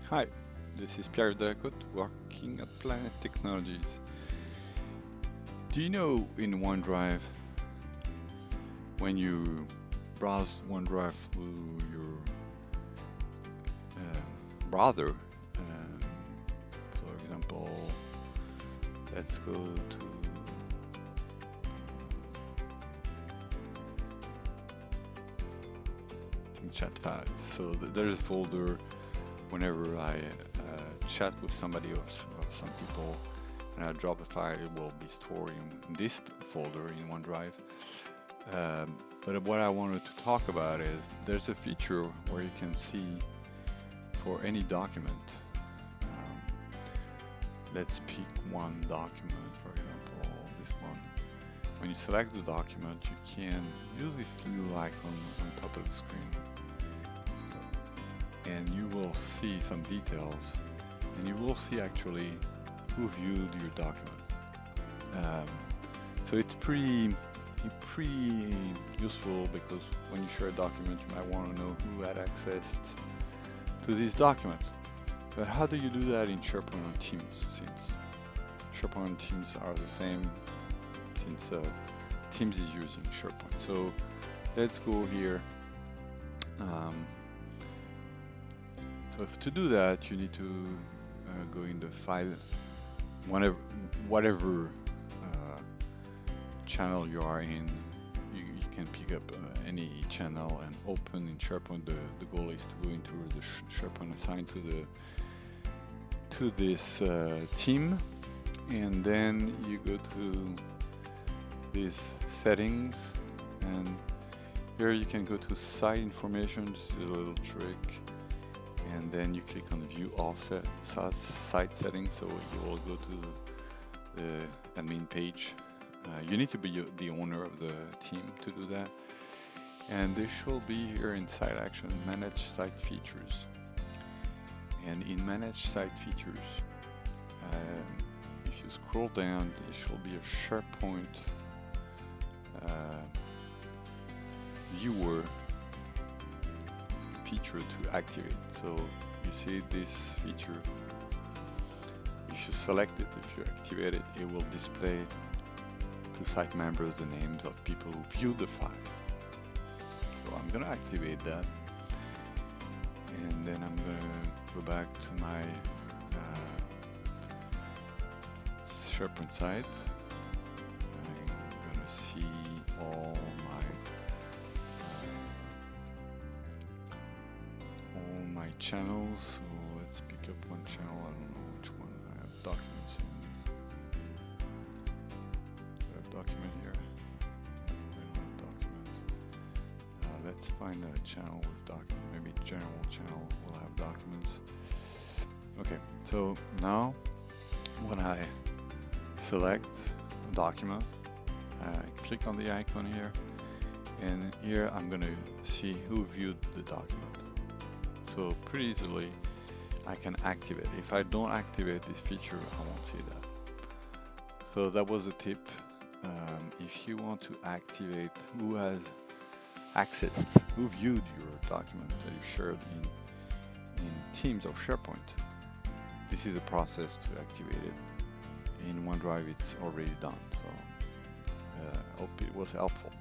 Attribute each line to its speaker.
Speaker 1: Hi, this is Pierre-Yves Delacote, working at Planet Technologies. Do you know in OneDrive, when you browse OneDrive through your browser, for example, let's go to chat files. So there's a folder. Whenever I chat with somebody or some people and I drop a file, it will be stored in this folder in OneDrive. But what I wanted to talk about is there's a feature where you can see for any document. Let's pick one document, for example, this one. When you select the document, you can use this little icon on top of the screen. And you will see some details, and you will see actually who viewed your document. So it's pretty useful, because when you share a document, you might want to know who had access to this document. But how do you do that in SharePoint on Teams, since SharePoint and Teams are the same, since Teams is using SharePoint? So let's go here. So to do that, you need to go in the file, whatever channel you are in. You can pick up any channel and open in SharePoint. The goal is to go into the SharePoint assigned to this team, and then you go to these settings, and here you can go to site information. This is a little trick. And then you click on View All Site Settings, so you will go to the admin page. You need to be the owner of the team to do that. And this should be here in Site Action, Manage Site Features. And in Manage Site Features, if you scroll down, there should be a SharePoint viewer feature to activate. So you see this feature. If you select it, if you activate it, it will display to site members the names of people who viewed the file. So I'm going to activate that, and then I'm going to go back to my SharePoint site. I'm going to see all my channels. So let's pick up one channel. I don't know which one. I have documents in. I have document here. I don't have documents. Let's find a channel with documents. Maybe general channel will have documents. Okay, so now when I select a document, I click on the icon here, and here I'm going to see who viewed the document. So pretty easily I can activate. If I don't activate this feature, I won't see that. So that was a tip. If you want to activate who has accessed, who viewed your document that you shared in Teams or SharePoint, this is the process to activate it. In OneDrive it's already done. So hope it was helpful.